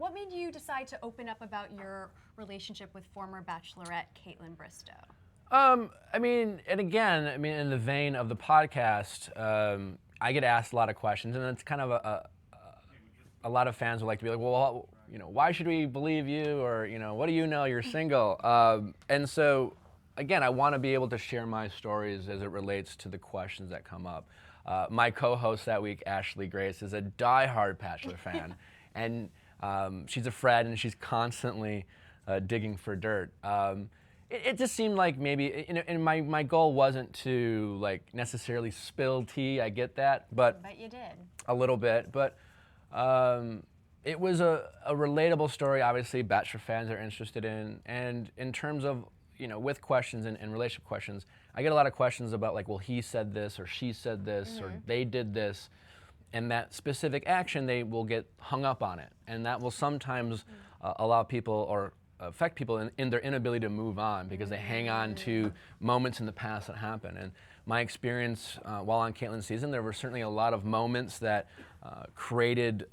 what made you decide to open up about your relationship with former Bachelorette Kaitlyn Bristowe? I mean, and again, I mean, in the vein of the podcast, I get asked a lot of questions, and it's kind of a lot of fans would like to be like, well, you know, why should we believe you, or you know, what do you know? You're single, and so again, I want to be able to share my stories as it relates to the questions that come up. My co-host that week, Ashley Grace, is a diehard Bachelor fan, and she's a friend, and she's constantly digging for dirt. It just seemed like maybe, and my goal wasn't to like necessarily spill tea. I get that, but you did a little bit. But it was a relatable story. Obviously, Bachelor fans are interested in, and in terms of with questions and relationship questions, I get a lot of questions about like, well, he said this or she said this or they did this, and that specific action, they will get hung up on it, and that will sometimes allow people or affect people in their inability to move on because they hang on to moments in the past that happened. And my experience while on Kaitlyn's season, there were certainly a lot of moments that created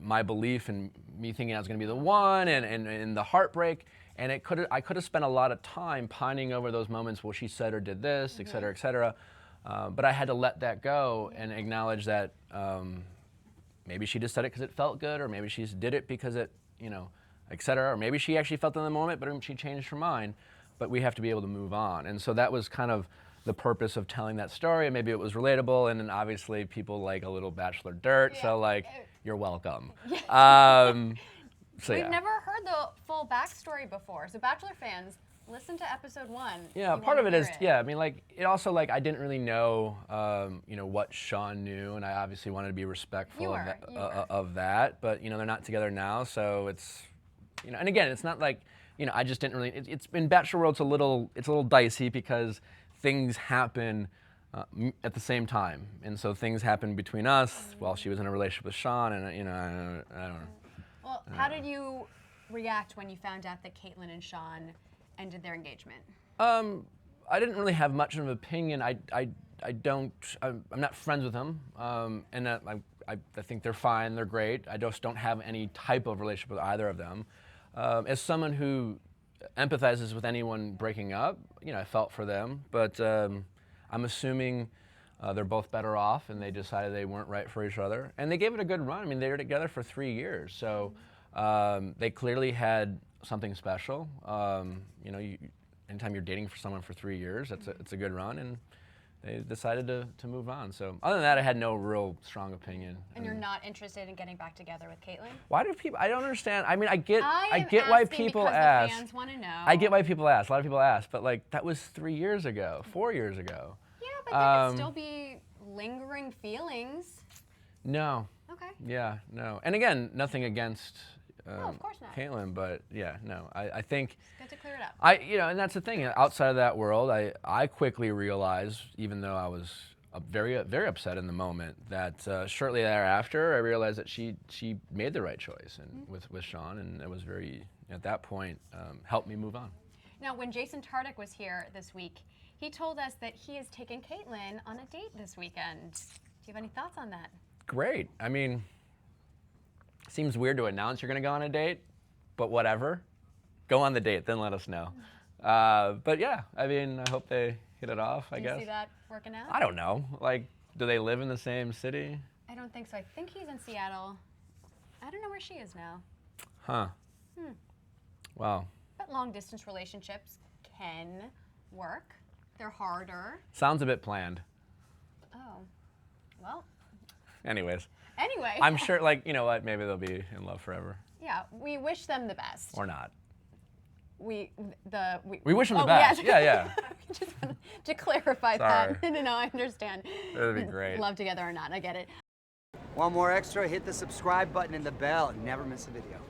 my belief in me thinking I was going to be the one, and the heartbreak. And I could have spent a lot of time pining over those moments. Well, she said or did this, et cetera, et cetera. But I had to let that go and acknowledge that maybe she just said it because it felt good, or maybe she just did it because it, et cetera, or maybe she actually felt it in the moment, but she changed her mind. But we have to be able to move on. And so that was kind of the purpose of telling that story, and maybe it was relatable, and then obviously people like a little Bachelor dirt, so like, you're welcome. So We've never heard the full backstory before, so Bachelor fans, listen to episode 1. Yeah, part of it is, I mean, like, it also, like, I didn't really know, what Shawn knew, and I obviously wanted to be respectful of that, but, they're not together now, so it's, and again, it's not like, I just didn't really, it's in Bachelor world, it's a little dicey because things happen at the same time, and so things happened between us while she was in a relationship with Shawn, and, I don't know. Well, how did you react when you found out that Kaitlyn and Shawn ended their engagement? I didn't really have much of an opinion. I'm not friends with them, and I think they're fine, they're great. I just don't have any type of relationship with either of them. As someone who empathizes with anyone breaking up, I felt for them, but I'm assuming they're both better off, and they decided they weren't right for each other. And they gave it a good run. I mean, they were together for 3 years, so they clearly had something special. Anytime you're dating for someone for 3 years, it's a good run, and they decided to move on. So other than that, I had no real strong opinion. And you're not interested in getting back together with Kaitlyn? Why do people? I don't understand. I mean, I get why people ask. ask. The fans want to know. I get why people ask. A lot of people ask, but like that was 3 years ago, 4 years ago. Yeah, but there could still be lingering feelings. No. Okay. Yeah, no. And again, nothing against of course not. Kaitlyn, but yeah, no. I think it's good to clear it up. And that's the thing. Outside of that world, I quickly realized, even though I was very very upset in the moment, that shortly thereafter I realized that she made the right choice and with Shawn, and it was very, at that point, helped me move on. Now, when Jason Tartick was here this week, he told us that he is taking Kaitlyn on a date this weekend. Do you have any thoughts on that? Great. I mean, seems weird to announce you're going to go on a date, but whatever. Go on the date, then let us know. But yeah, I mean, I hope they hit it off, I guess. Do you see that working out? I don't know. Like, do they live in the same city? I don't think so. I think he's in Seattle. I don't know where she is now. Huh. Wow. But long-distance relationships can work. They're harder. Sounds a bit planned. Oh, well. Anyway. I'm sure, like, you know what, maybe they'll be in love forever. Yeah, we wish them the best. Or not. We wish them the best. Yeah. Just wanted to clarify that. No, I understand. That would be great. Love together or not, I get it. Want more extra? Hit the subscribe button and the bell and never miss a video.